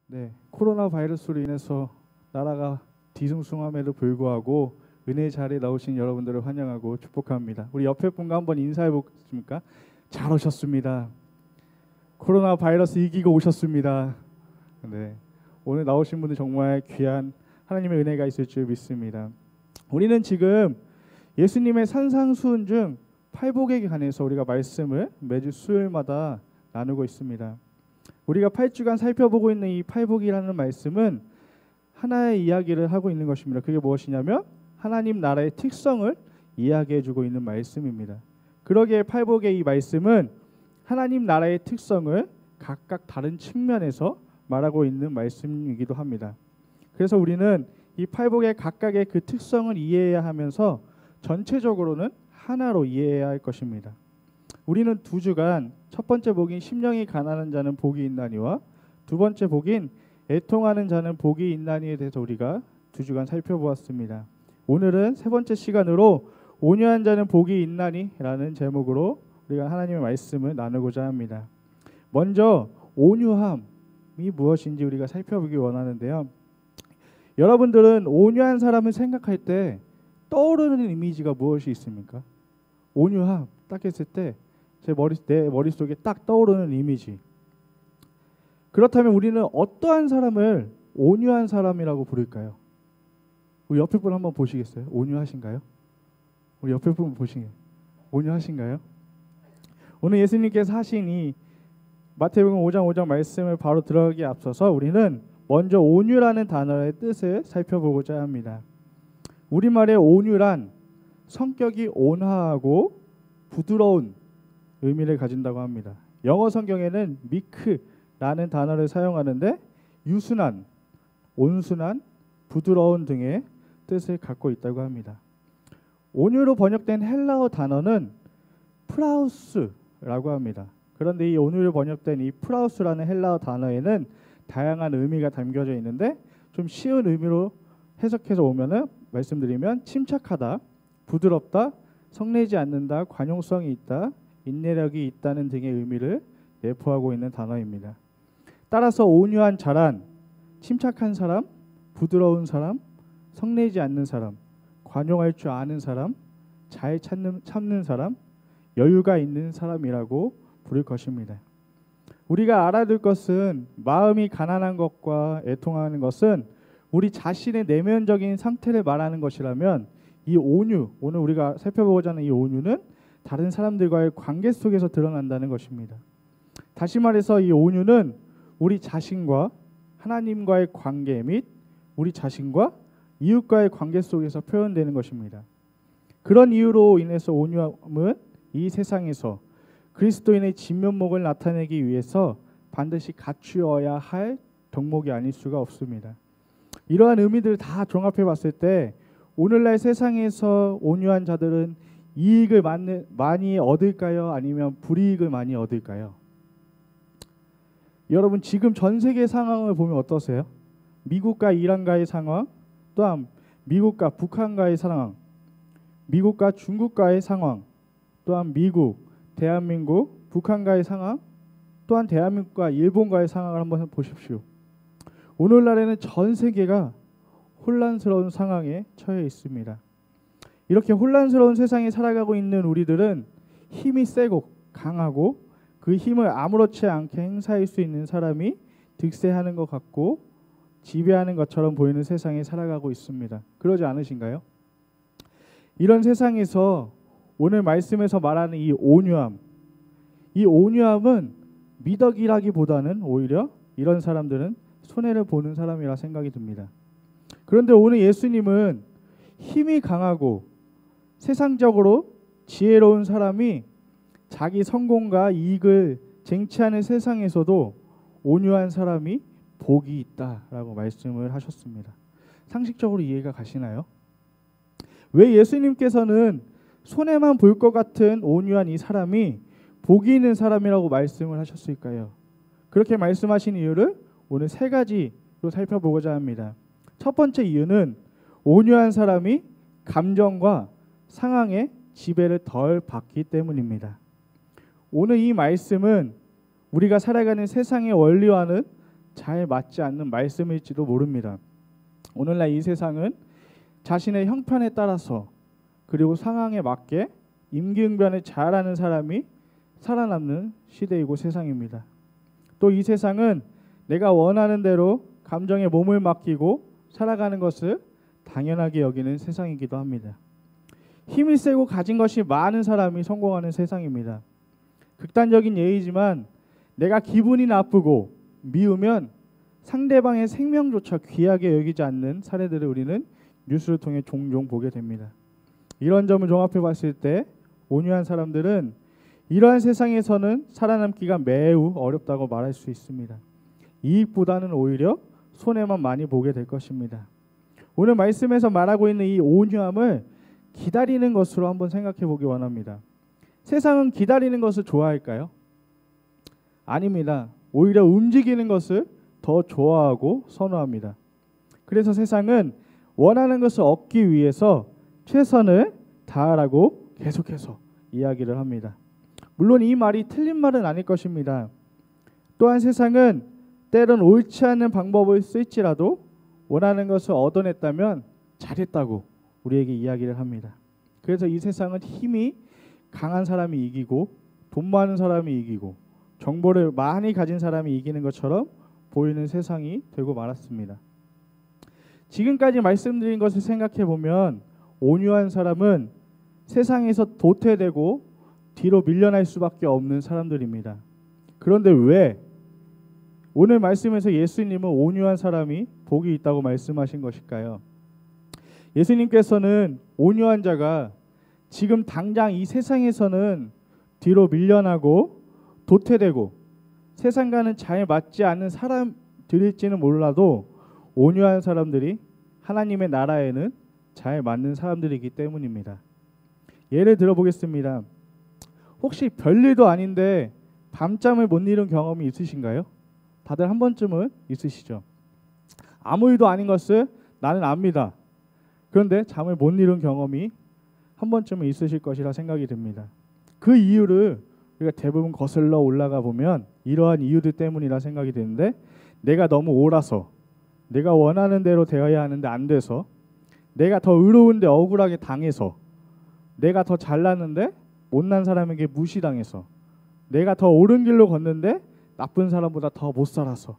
네, 코로나 바이러스로 인해서 나라가 뒤숭숭함에도 불구하고 은혜의 자리에 나오신 여러분들을 환영하고 축복합니다. 우리 옆에 분과 한번 인사해 보겠습니까? 잘 오셨습니다. 코로나 바이러스 이기고 오셨습니다. 네, 오늘 나오신 분들 정말 귀한 하나님의 은혜가 있을 줄 믿습니다. 우리는 지금 예수님의 산상수훈 중 팔복에 관해서 우리가 말씀을 매주 수요일마다 나누고 있습니다. 우리가 8주간 살펴보고 있는 이 팔복이라는 말씀은 하나의 이야기를 하고 있는 것입니다. 그게 무엇이냐면 하나님 나라의 특성을 이야기해주고 있는 말씀입니다. 그러기에 팔복의 이 말씀은 하나님 나라의 특성을 각각 다른 측면에서 말하고 있는 말씀이기도 합니다. 그래서 우리는 이 팔복의 각각의 그 특성을 이해해야 하면서 전체적으로는 하나로 이해해야 할 것입니다. 우리는 2주간 첫 번째 복인 심령이 가난한 자는 복이 있나니와 두 번째 복인 애통하는 자는 복이 있나니에 대해서 우리가 2주간 살펴보았습니다. 오늘은 세 번째 시간으로 온유한 자는 복이 있나니라는 제목으로 우리가 하나님의 말씀을 나누고자 합니다. 먼저 온유함이 무엇인지 우리가 살펴보기 원하는데요. 여러분들은 온유한 사람을 생각할 때 떠오르는 이미지가 무엇이 있습니까? 온유함 딱 했을 때 내 머릿속에 딱 떠오르는 이미지. 그렇다면 우리는 어떠한 사람을 온유한 사람이라고 부를까요? 우리 옆에 분 한번 보시겠어요? 온유하신가요? 우리 옆에 분 보시게 온유하신가요? 오늘 예수님께서 하신 이 마태복음 5장 5장 말씀을 바로 들어가기에 앞서서 우리는 먼저 온유라는 단어의 뜻을 살펴보고자 합니다. 우리말의 온유란 성격이 온화하고 부드러운 의미를 가진다고 합니다. 영어 성경에는 meek라는 단어를 사용하는데 유순한, 온순한, 부드러운 등의 뜻을 갖고 있다고 합니다. 온유로 번역된 헬라어 단어는 프라우스라고 합니다. 그런데 이 온유로 번역된 이 프라우스라는 헬라어 단어에는 다양한 의미가 담겨져 있는데 좀 쉬운 의미로 해석해서 오면은 말씀드리면 침착하다, 부드럽다, 성내지 않는다, 관용성이 있다, 인내력이 있다는 등의 의미를 내포하고 있는 단어입니다. 따라서 온유한 자란 침착한 사람, 부드러운 사람, 성내지 않는 사람, 관용할 줄 아는 사람, 잘 참는 사람, 여유가 있는 사람이라고 부를 것입니다. 우리가 알아둘 것은 마음이 가난한 것과 애통하는 것은 우리 자신의 내면적인 상태를 말하는 것이라면 이 온유, 오늘 우리가 살펴보고자 하는 이 온유는 다른 사람들과의 관계 속에서 드러난다는 것입니다. 다시 말해서 이 온유는 우리 자신과 하나님과의 관계 및 우리 자신과 이웃과의 관계 속에서 표현되는 것입니다. 그런 이유로 인해서 온유함은 이 세상에서 그리스도인의 진면목을 나타내기 위해서 반드시 갖추어야 할 덕목이 아닐 수가 없습니다. 이러한 의미들을 다 종합해 봤을 때 오늘날 세상에서 온유한 자들은 이익을 많이 얻을까요? 아니면 불이익을 많이 얻을까요? 여러분 지금 전 세계 상황을 보면 어떠세요? 미국과 이란과의 상황, 또한 미국과 북한과의 상황, 미국과 중국과의 상황, 또한 미국, 대한민국, 북한과의 상황, 또한 대한민국과 일본과의 상황을 한번 보십시오. 오늘날에는 전 세계가 혼란스러운 상황에 처해 있습니다. 이렇게 혼란스러운 세상에 살아가고 있는 우리들은 힘이 세고 강하고 그 힘을 아무렇지 않게 행사할 수 있는 사람이 득세하는 것 같고 지배하는 것처럼 보이는 세상에 살아가고 있습니다. 그러지 않으신가요? 이런 세상에서 오늘 말씀에서 말하는 이 온유함은 미덕이라기보다는 오히려 이런 사람들은 손해를 보는 사람이라 생각이 듭니다. 그런데 오늘 예수님은 힘이 강하고 세상적으로 지혜로운 사람이 자기 성공과 이익을 쟁취하는 세상에서도 온유한 사람이 복이 있다라고 말씀을 하셨습니다. 상식적으로 이해가 가시나요? 왜 예수님께서는 손해만 볼 것 같은 온유한 이 사람이 복이 있는 사람이라고 말씀을 하셨을까요? 그렇게 말씀하신 이유를 오늘 3가지로 살펴보고자 합니다. 첫 번째 이유는 온유한 사람이 감정과 상황의 지배를 덜 받기 때문입니다. 오늘 이 말씀은 우리가 살아가는 세상의 원리와는 잘 맞지 않는 말씀일지도 모릅니다. 오늘날 이 세상은 자신의 형편에 따라서 그리고 상황에 맞게 임기응변을 잘하는 사람이 살아남는 시대이고 세상입니다. 또 이 세상은 내가 원하는 대로 감정에 몸을 맡기고 살아가는 것을 당연하게 여기는 세상이기도 합니다. 힘이 세고 가진 것이 많은 사람이 성공하는 세상입니다. 극단적인 예이지만 내가 기분이 나쁘고 미우면 상대방의 생명조차 귀하게 여기지 않는 사례들을 우리는 뉴스를 통해 종종 보게 됩니다. 이런 점을 종합해 봤을 때 온유한 사람들은 이러한 세상에서는 살아남기가 매우 어렵다고 말할 수 있습니다. 이익보다는 오히려 손해만 많이 보게 될 것입니다. 오늘 말씀에서 말하고 있는 이 온유함을 기다리는 것으로 한번 생각해 보기 원합니다. 세상은 기다리는 것을 좋아할까요? 아닙니다. 오히려 움직이는 것을 더 좋아하고 선호합니다. 그래서 세상은 원하는 것을 얻기 위해서 최선을 다하라고 계속해서 이야기를 합니다. 물론 이 말이 틀린 말은 아닐 것입니다. 또한 세상은 때론 옳지 않은 방법을 쓸지라도 원하는 것을 얻어냈다면 잘했다고 우리에게 이야기를 합니다. 그래서 이 세상은 힘이 강한 사람이 이기고 돈 많은 사람이 이기고 정보를 많이 가진 사람이 이기는 것처럼 보이는 세상이 되고 말았습니다. 지금까지 말씀드린 것을 생각해 보면 온유한 사람은 세상에서 도태되고 뒤로 밀려날 수밖에 없는 사람들입니다. 그런데 왜 오늘 말씀에서 예수님은 온유한 사람이 복이 있다고 말씀하신 것일까요? 예수님께서는 온유한 자가 지금 당장 이 세상에서는 뒤로 밀려나고 도태되고 세상과는 잘 맞지 않는 사람들일지는 몰라도 온유한 사람들이 하나님의 나라에는 잘 맞는 사람들이기 때문입니다. 예를 들어보겠습니다. 혹시 별일도 아닌데 밤잠을 못 이룬 경험이 있으신가요? 다들 한 번쯤은 있으시죠. 아무 일도 아닌 것을 나는 압니다. 그런데 잠을 못 이룬 경험이 한 번쯤은 있으실 것이라 생각이 듭니다. 그 이유를 우리가 대부분 거슬러 올라가 보면 이러한 이유들 때문이라 생각이 드는데, 내가 너무 옳아서, 내가 원하는 대로 되어야 하는데 안 돼서, 내가 더 의로운데 억울하게 당해서, 내가 더 잘났는데 못난 사람에게 무시당해서, 내가 더 옳은 길로 걷는데 나쁜 사람보다 더 못 살아서,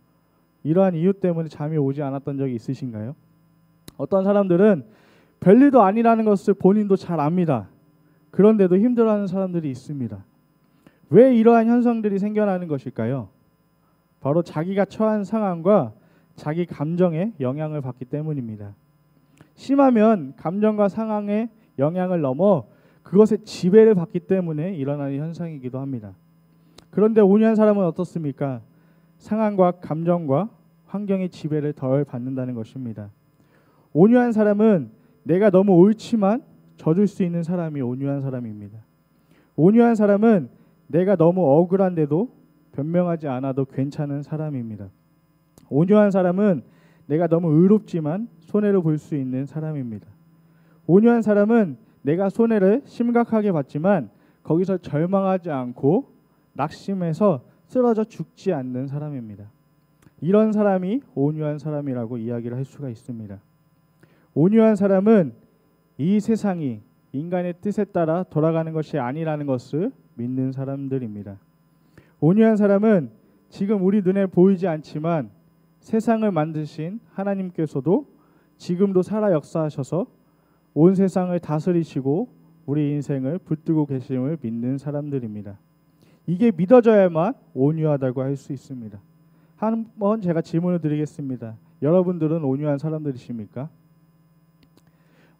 이러한 이유 때문에 잠이 오지 않았던 적이 있으신가요? 어떤 사람들은 별일도 아니라는 것을 본인도 잘 압니다. 그런데도 힘들어하는 사람들이 있습니다. 왜 이러한 현상들이 생겨나는 것일까요? 바로 자기가 처한 상황과 자기 감정에 영향을 받기 때문입니다. 심하면 감정과 상황의 영향을 넘어 그것에 지배를 받기 때문에 일어나는 현상이기도 합니다. 그런데 온유한 사람은 어떻습니까? 상황과 감정과 환경의 지배를 덜 받는다는 것입니다. 온유한 사람은 내가 너무 옳지만 져줄 수 있는 사람이 온유한 사람입니다. 온유한 사람은 내가 너무 억울한데도 변명하지 않아도 괜찮은 사람입니다. 온유한 사람은 내가 너무 의롭지만 손해를 볼 수 있는 사람입니다. 온유한 사람은 내가 손해를 심각하게 봤지만 거기서 절망하지 않고 낙심해서 쓰러져 죽지 않는 사람입니다. 이런 사람이 온유한 사람이라고 이야기를 할 수가 있습니다. 온유한 사람은 이 세상이 인간의 뜻에 따라 돌아가는 것이 아니라는 것을 믿는 사람들입니다. 온유한 사람은 지금 우리 눈에 보이지 않지만 세상을 만드신 하나님께서도 지금도 살아 역사하셔서 온 세상을 다스리시고 우리 인생을 붙들고 계심을 믿는 사람들입니다. 이게 믿어져야만 온유하다고 할 수 있습니다. 한번 제가 질문을 드리겠습니다. 여러분들은 온유한 사람들이십니까?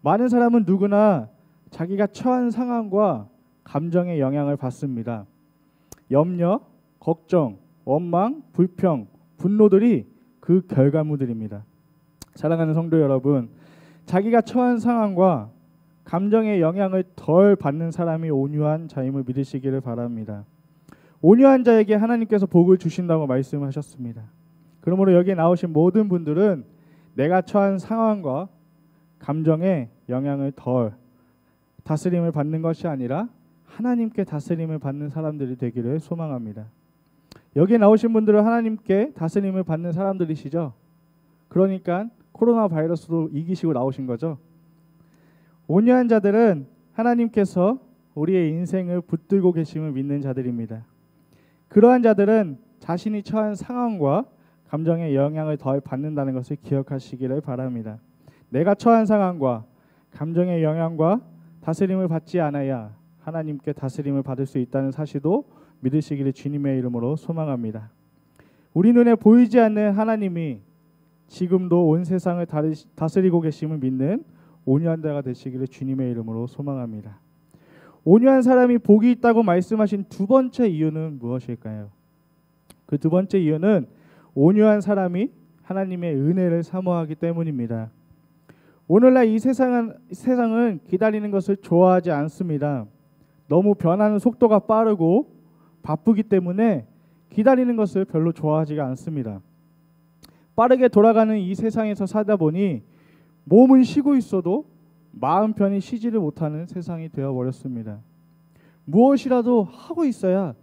많은 사람은 누구나 자기가 처한 상황과 감정의 영향을 받습니다. 염려, 걱정, 원망, 불평, 분노들이 그 결과물들입니다. 사랑하는 성도 여러분, 자기가 처한 상황과 감정의 영향을 덜 받는 사람이 온유한 자임을 믿으시기를 바랍니다. 온유한 자에게 하나님께서 복을 주신다고 말씀하셨습니다. 그러므로 여기에 나오신 모든 분들은 내가 처한 상황과 감정의 영향을 덜 다스림을 받는 것이 아니라 하나님께 다스림을 받는 사람들이 되기를 소망합니다. 여기 나오신 분들은 하나님께 다스림을 받는 사람들이시죠. 그러니까 코로나 바이러스도 이기시고 나오신 거죠. 온유한 자들은 하나님께서 우리의 인생을 붙들고 계심을 믿는 자들입니다. 그러한 자들은 자신이 처한 상황과 감정의 영향을 덜 받는다는 것을 기억하시기를 바랍니다. 내가 처한 상황과 감정의 영향과 다스림을 받지 않아야 하나님께 다스림을 받을 수 있다는 사실도 믿으시기를 주님의 이름으로 소망합니다. 우리 눈에 보이지 않는 하나님이 지금도 온 세상을 다스리고 계심을 믿는 온유한 자가 되시기를 주님의 이름으로 소망합니다. 온유한 사람이 복이 있다고 말씀하신 두 번째 이유는 무엇일까요? 그 두 번째 이유는 온유한 사람이 하나님의 은혜를 사모하기 때문입니다. 오늘날 이 세상은 기다리는 것을 좋아하지 않습니다. 너무 변하는 속도가 빠르고 바쁘기 때문에 기다리는 것을 별로 좋아하지가 않습니다. 빠르게 돌아가는 이 세상에서 살다 보니 몸은 쉬고 있어도 마음 편히 쉬지를 못하는 세상이 되어버렸습니다. 무엇이라도 하고 있어야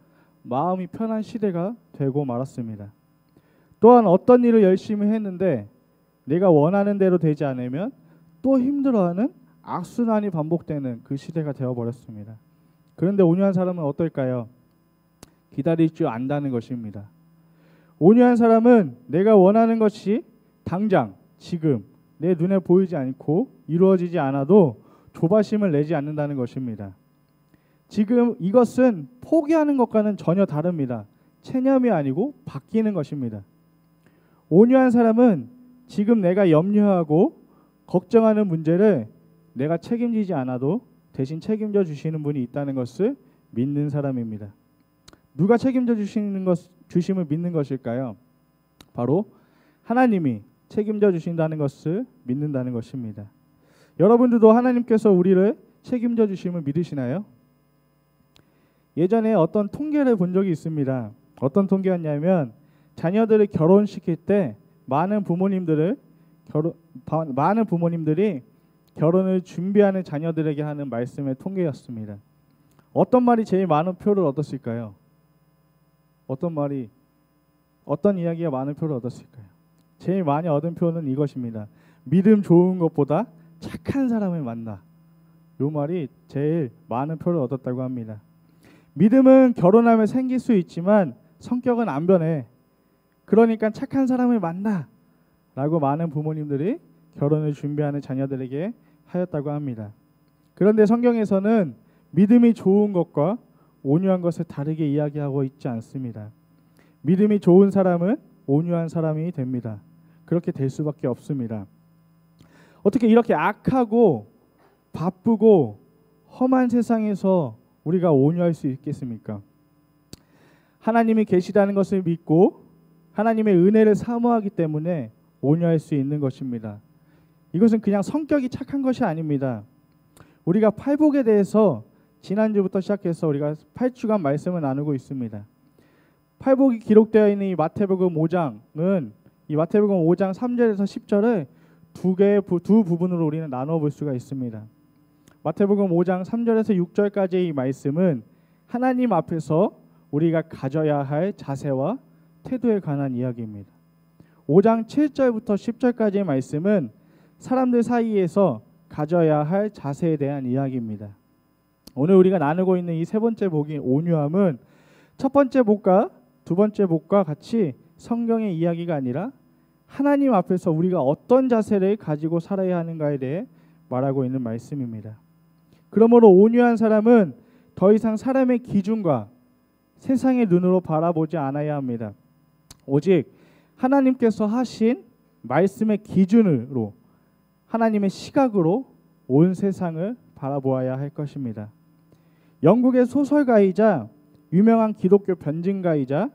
마음이 편한 시대가 되고 말았습니다. 또한 어떤 일을 열심히 했는데 내가 원하는 대로 되지 않으면 또 힘들어하는 악순환이 반복되는 그 시대가 되어버렸습니다. 그런데 온유한 사람은 어떨까요? 기다릴 줄 안다는 것입니다. 온유한 사람은 내가 원하는 것이 당장 지금 내 눈에 보이지 않고 이루어지지 않아도 조바심을 내지 않는다는 것입니다. 지금 이것은 포기하는 것과는 전혀 다릅니다. 체념이 아니고 바뀌는 것입니다. 온유한 사람은 지금 내가 염려하고 걱정하는 문제를 내가 책임지지 않아도 대신 책임져 주시는 분이 있다는 것을 믿는 사람입니다. 누가 책임져 주심을 믿는 것일까요? 바로 하나님이 책임져 주신다는 것을 믿는다는 것입니다. 여러분들도 하나님께서 우리를 책임져 주심을 믿으시나요? 예전에 어떤 통계를 본 적이 있습니다. 어떤 통계였냐면 자녀들을 결혼시킬 때 많은 부모님들이 결혼을 준비하는 자녀들에게 하는 말씀의 통계였습니다. 어떤 말이 제일 많은 표를 얻었을까요? 어떤 이야기가 많은 표를 얻었을까요? 제일 많이 얻은 표는 이것입니다. 믿음 좋은 것보다 착한 사람을 만나. 이 말이 제일 많은 표를 얻었다고 합니다. 믿음은 결혼하면 생길 수 있지만 성격은 안 변해. 그러니까 착한 사람을 만나 라고 많은 부모님들이 결혼을 준비하는 자녀들에게 하였다고 합니다. 그런데 성경에서는 믿음이 좋은 것과 온유한 것을 다르게 이야기하고 있지 않습니다. 믿음이 좋은 사람은 온유한 사람이 됩니다. 그렇게 될 수밖에 없습니다. 어떻게 이렇게 악하고 바쁘고 험한 세상에서 우리가 온유할 수 있겠습니까? 하나님이 계시다는 것을 믿고 하나님의 은혜를 사모하기 때문에 온유할 수 있는 것입니다. 이것은 그냥 성격이 착한 것이 아닙니다. 우리가 팔복에 대해서 지난주부터 시작해서 우리가 8주간 말씀을 나누고 있습니다. 팔복이 기록되어 있는 이 마태복음 5장은 이 마태복음 5장 3절에서 10절을 두 부분으로 우리는 나눠 볼 수가 있습니다. 마태복음 5장 3절에서 6절까지의 이 말씀은 하나님 앞에서 우리가 가져야 할 자세와 태도에 관한 이야기입니다. 5장 7절부터 10절까지의 말씀은 사람들 사이에서 가져야 할 자세에 대한 이야기입니다. 오늘 우리가 나누고 있는 이 세 번째 복인 온유함은 첫 번째 복과 두 번째 복과 같이 성경의 이야기가 아니라 하나님 앞에서 우리가 어떤 자세를 가지고 살아야 하는가에 대해 말하고 있는 말씀입니다. 그러므로 온유한 사람은 더 이상 사람의 기준과 세상의 눈으로 바라보지 않아야 합니다. 오직 하나님께서 하신 말씀의 기준으로 하나님의 시각으로 온 세상을 바라보아야 할 것입니다. 영국의 소설가이자 유명한 기독교 변증가이자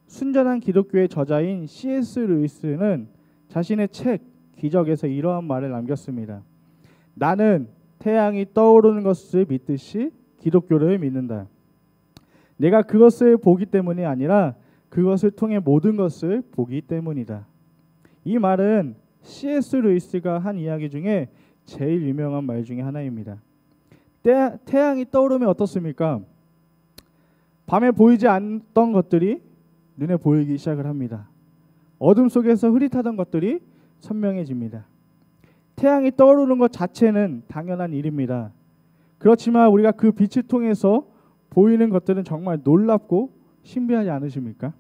순전한 기독교의 저자인 C.S. 루이스는 자신의 책 기적에서 이러한 말을 남겼습니다. 나는 태양이 떠오르는 것을 믿듯이 기독교를 믿는다. 내가 그것을 보기 때문이 아니라 그것을 통해 모든 것을 보기 때문이다. 이 말은 C.S. 루이스가 한 이야기 중에 제일 유명한 말 중에 하나입니다. 태양이 떠오르면 어떻습니까? 밤에 보이지 않던 것들이 눈에 보이기 시작을 합니다. 어둠 속에서 흐릿하던 것들이 선명해집니다. 태양이 떠오르는 것 자체는 당연한 일입니다. 그렇지만 우리가 그 빛을 통해서 보이는 것들은 정말 놀랍고 신비하지 않으십니까?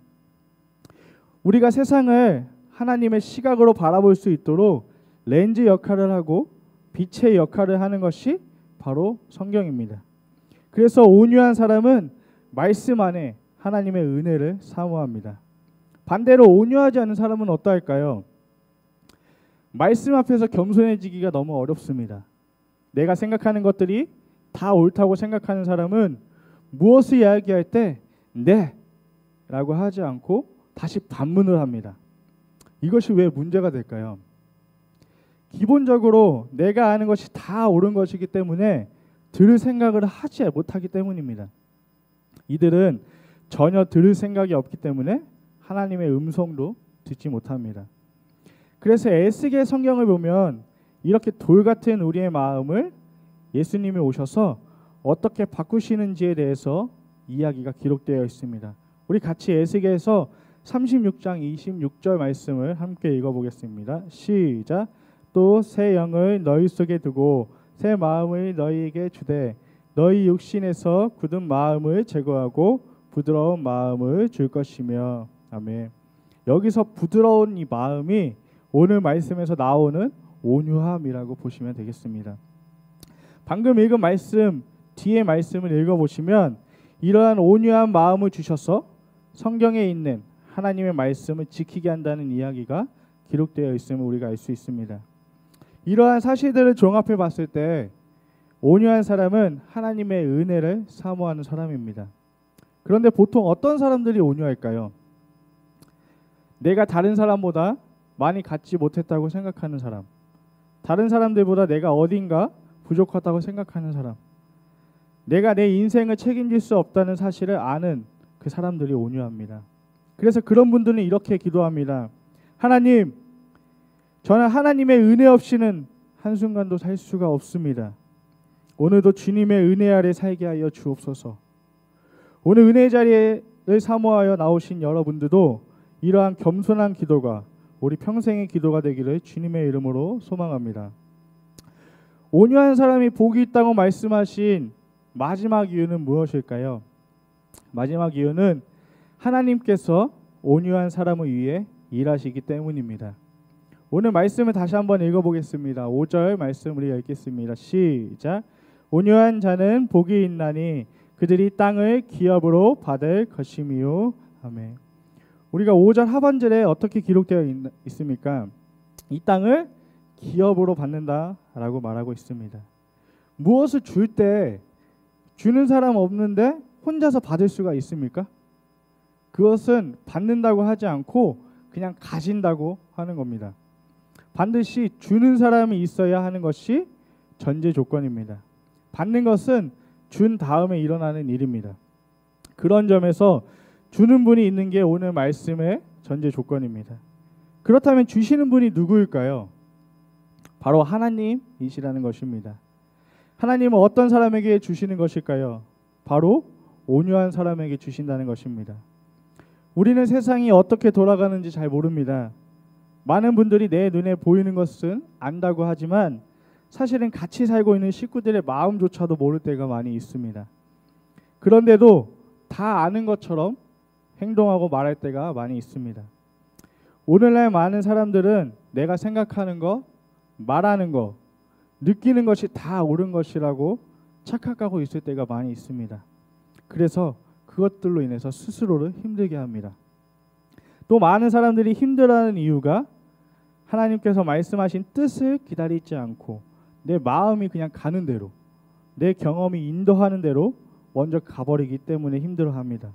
우리가 세상을 하나님의 시각으로 바라볼 수 있도록 렌즈 역할을 하고 빛의 역할을 하는 것이 바로 성경입니다. 그래서 온유한 사람은 말씀 안에 하나님의 은혜를 사모합니다. 반대로 온유하지 않은 사람은 어떠할까요? 말씀 앞에서 겸손해지기가 너무 어렵습니다. 내가 생각하는 것들이 다 옳다고 생각하는 사람은 무엇을 이야기할 때 네 라고 하지 않고 다시 반문을 합니다. 이것이 왜 문제가 될까요? 기본적으로 내가 아는 것이 다 옳은 것이기 때문에 들을 생각을 하지 못하기 때문입니다. 이들은 전혀 들을 생각이 없기 때문에 하나님의 음성도 듣지 못합니다. 그래서 에스겔 성경을 보면 이렇게 돌 같은 우리의 마음을 예수님이 오셔서 어떻게 바꾸시는지에 대해서 이야기가 기록되어 있습니다. 우리 같이 에스겔에서 36장 26절 말씀을 함께 읽어보겠습니다. 시작. 또 새 영을 너희 속에 두고 새 마음을 너희에게 주되 너희 육신에서 굳은 마음을 제거하고 부드러운 마음을 줄 것이며. 아멘. 여기서 부드러운 이 마음이 오늘 말씀에서 나오는 온유함이라고 보시면 되겠습니다. 방금 읽은 말씀 뒤에 말씀을 읽어보시면 이러한 온유한 마음을 주셔서 성경에 있는 하나님의 말씀을 지키게 한다는 이야기가 기록되어 있음을 우리가 알 수 있습니다. 이러한 사실들을 종합해 봤을 때 온유한 사람은 하나님의 은혜를 사모하는 사람입니다. 그런데 보통 어떤 사람들이 온유할까요? 내가 다른 사람보다 많이 갖지 못했다고 생각하는 사람, 다른 사람들보다 내가 어딘가 부족하다고 생각하는 사람, 내가 내 인생을 책임질 수 없다는 사실을 아는 그 사람들이 온유합니다. 그래서 그런 분들은 이렇게 기도합니다. 하나님, 저는 하나님의 은혜 없이는 한순간도 살 수가 없습니다. 오늘도 주님의 은혜 아래 살게 하여 주옵소서. 오늘 은혜 자리를 사모하여 나오신 여러분들도 이러한 겸손한 기도가 우리 평생의 기도가 되기를 주님의 이름으로 소망합니다. 온유한 사람이 복이 있다고 말씀하신 마지막 이유는 무엇일까요? 마지막 이유는 하나님께서 온유한 사람을 위해 일하시기 때문입니다. 오늘 말씀을 다시 한번 읽어보겠습니다. 5절 말씀 우리가 읽겠습니다. 시작. 온유한 자는 복이 있나니 그들이 땅을 기업으로 받을 것이미요. 아멘. 우리가 5절 하반절에 어떻게 기록되어 있습니까? 이 땅을 기업으로 받는다라고 말하고 있습니다. 무엇을 줄 때 주는 사람 없는데 혼자서 받을 수가 있습니까? 그것은 받는다고 하지 않고 그냥 가진다고 하는 겁니다. 반드시 주는 사람이 있어야 하는 것이 전제 조건입니다. 받는 것은 준 다음에 일어나는 일입니다. 그런 점에서 주는 분이 있는 게 오늘 말씀의 전제 조건입니다. 그렇다면 주시는 분이 누구일까요? 바로 하나님이시라는 것입니다. 하나님은 어떤 사람에게 주시는 것일까요? 바로 온유한 사람에게 주신다는 것입니다. 우리는 세상이 어떻게 돌아가는지 잘 모릅니다. 많은 분들이 내 눈에 보이는 것은 안다고 하지만 사실은 같이 살고 있는 식구들의 마음조차도 모를 때가 많이 있습니다. 그런데도 다 아는 것처럼 행동하고 말할 때가 많이 있습니다. 오늘날 많은 사람들은 내가 생각하는 거, 말하는 거, 느끼는 것이 다 옳은 것이라고 착각하고 있을 때가 많이 있습니다. 그래서 그것들로 인해서 스스로를 힘들게 합니다. 또 많은 사람들이 힘들어하는 이유가 하나님께서 말씀하신 뜻을 기다리지 않고 내 마음이 그냥 가는 대로, 내 경험이 인도하는 대로 먼저 가버리기 때문에 힘들어합니다.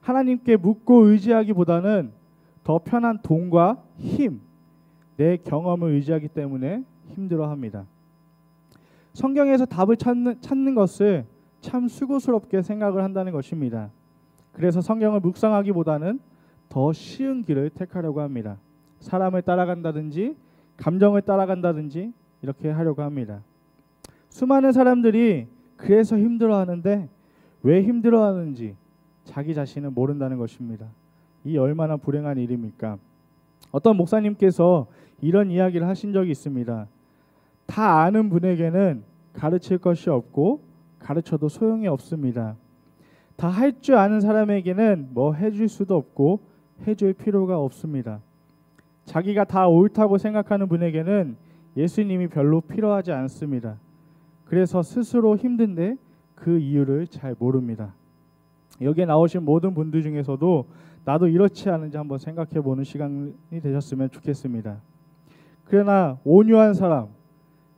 하나님께 묻고 의지하기보다는 더 편한 돈과 힘, 내 경험을 의지하기 때문에 힘들어합니다. 성경에서 답을 찾는 것을 참 수고스럽게 생각을 한다는 것입니다. 그래서 성경을 묵상하기보다는 더 쉬운 길을 택하려고 합니다. 사람을 따라간다든지 감정을 따라간다든지 이렇게 하려고 합니다. 수많은 사람들이 그래서 힘들어하는데 왜 힘들어하는지 자기 자신은 모른다는 것입니다. 이 얼마나 불행한 일입니까? 어떤 목사님께서 이런 이야기를 하신 적이 있습니다. 다 아는 분에게는 가르칠 것이 없고 가르쳐도 소용이 없습니다. 다 할 줄 아는 사람에게는 뭐 해줄 수도 없고 해줄 필요가 없습니다. 자기가 다 옳다고 생각하는 분에게는 예수님이 별로 필요하지 않습니다. 그래서 스스로 힘든데 그 이유를 잘 모릅니다. 여기에 나오신 모든 분들 중에서도 나도 이렇지 않은지 한번 생각해 보는 시간이 되셨으면 좋겠습니다. 그러나 온유한 사람,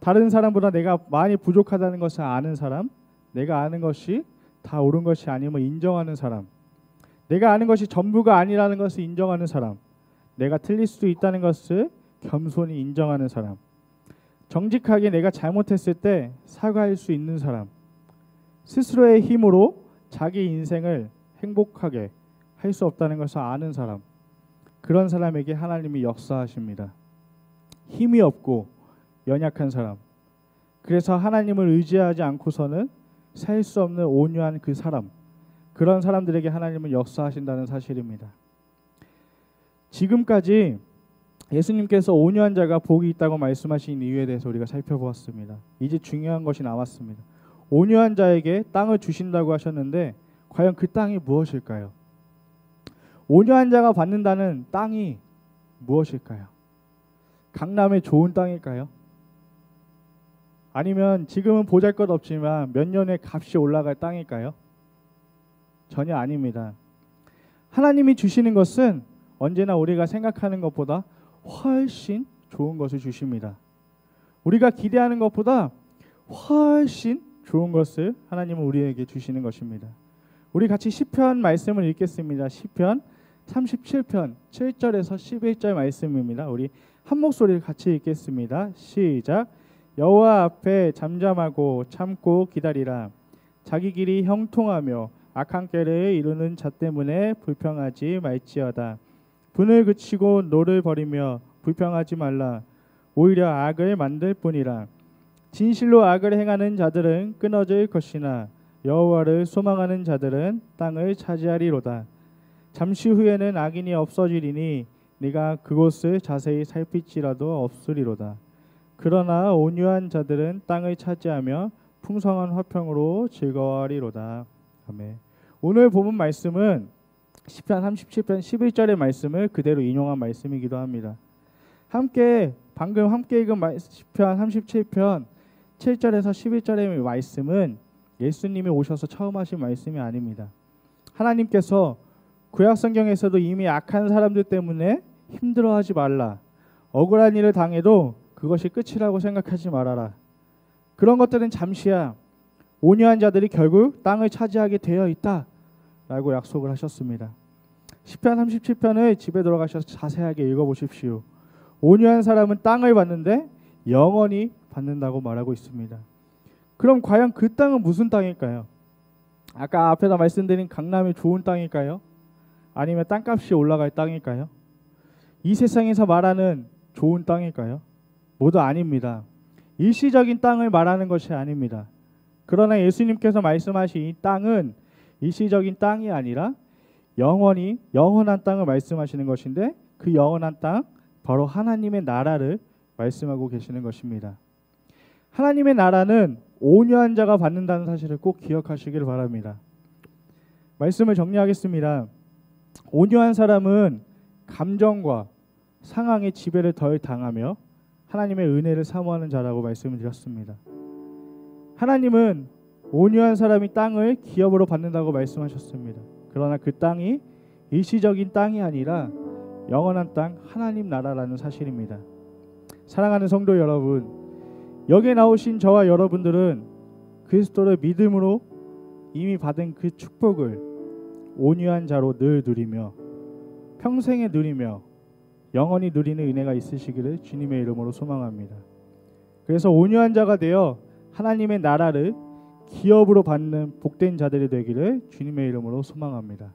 다른 사람보다 내가 많이 부족하다는 것을 아는 사람, 내가 아는 것이 다 옳은 것이 아님을 인정하는 사람, 내가 아는 것이 전부가 아니라는 것을 인정하는 사람, 내가 틀릴 수도 있다는 것을 겸손히 인정하는 사람, 정직하게 내가 잘못했을 때 사과할 수 있는 사람, 스스로의 힘으로 자기 인생을 행복하게 할 수 없다는 것을 아는 사람, 그런 사람에게 하나님이 역사하십니다. 힘이 없고 연약한 사람, 그래서 하나님을 의지하지 않고서는 살 수 없는 온유한 그 사람, 그런 사람들에게 하나님은 역사하신다는 사실입니다. 지금까지 예수님께서 온유한 자가 복이 있다고 말씀하신 이유에 대해서 우리가 살펴보았습니다. 이제 중요한 것이 남았습니다. 온유한 자에게 땅을 주신다고 하셨는데 과연 그 땅이 무엇일까요? 온유한 자가 받는다는 땅이 무엇일까요? 강남의 좋은 땅일까요? 아니면 지금은 보잘것없지만 몇 년에 값이 올라갈 땅일까요? 전혀 아닙니다. 하나님이 주시는 것은 언제나 우리가 생각하는 것보다 훨씬 좋은 것을 주십니다. 우리가 기대하는 것보다 훨씬 좋은 것을 하나님은 우리에게 주시는 것입니다. 우리 같이 시편 말씀을 읽겠습니다. 시편 37편 7절에서 11절 말씀입니다. 우리 한 목소리를 같이 읽겠습니다. 시작. 여호와 앞에 잠잠하고 참고 기다리라. 자기 길이 형통하며 악한 꾀를 이루는 자 때문에 불평하지 말지어다. 분을 그치고 노를 버리며 불평하지 말라. 오히려 악을 만들 뿐이라. 진실로 악을 행하는 자들은 끊어질 것이나 여호와를 소망하는 자들은 땅을 차지하리로다. 잠시 후에는 악인이 없어지리니 네가 그곳을 자세히 살필지라도 없으리로다. 그러나 온유한 자들은 땅을 차지하며 풍성한 화평으로 즐거워하리로다. 아멘. 오늘 본문 말씀은 시편 37편 11절의 말씀을 그대로 인용한 말씀이기도 합니다. 방금 함께 읽은 시편 37편 7절에서 11절의 말씀은 예수님이 오셔서 처음 하신 말씀이 아닙니다. 하나님께서 구약 성경에서도 이미 악한 사람들 때문에 힘들어하지 말라. 억울한 일을 당해도 그것이 끝이라고 생각하지 말아라. 그런 것들은 잠시야. 온유한 자들이 결국 땅을 차지하게 되어 있다 라고 약속을 하셨습니다. 시편 37편을 집에 들어가셔서 자세하게 읽어보십시오. 온유한 사람은 땅을 받는데 영원히 받는다고 말하고 있습니다. 그럼 과연 그 땅은 무슨 땅일까요? 아까 앞에다 말씀드린 강남이 좋은 땅일까요? 아니면 땅값이 올라갈 땅일까요? 이 세상에서 말하는 좋은 땅일까요? 모두 아닙니다. 일시적인 땅을 말하는 것이 아닙니다. 그러나 예수님께서 말씀하신 이 땅은 일시적인 땅이 아니라 영원한 땅을 말씀하시는 것인데 그 영원한 땅 바로 하나님의 나라를 말씀하고 계시는 것입니다. 하나님의 나라는 온유한 자가 받는다는 사실을 꼭 기억하시길 바랍니다. 말씀을 정리하겠습니다. 온유한 사람은 감정과 상황의 지배를 덜 당하며 하나님의 은혜를 사모하는 자라고 말씀을 드렸습니다. 하나님은 온유한 사람이 땅을 기업으로 받는다고 말씀하셨습니다. 그러나 그 땅이 일시적인 땅이 아니라 영원한 땅 하나님 나라라는 사실입니다. 사랑하는 성도 여러분, 여기에 나오신 저와 여러분들은 그리스도를 믿음으로 이미 받은 그 축복을 온유한 자로 늘 누리며 평생에 누리며 영원히 누리는 은혜가 있으시기를 주님의 이름으로 소망합니다. 그래서 온유한 자가 되어 하나님의 나라를 기업으로 받는 복된 자들이 되기를 주님의 이름으로 소망합니다.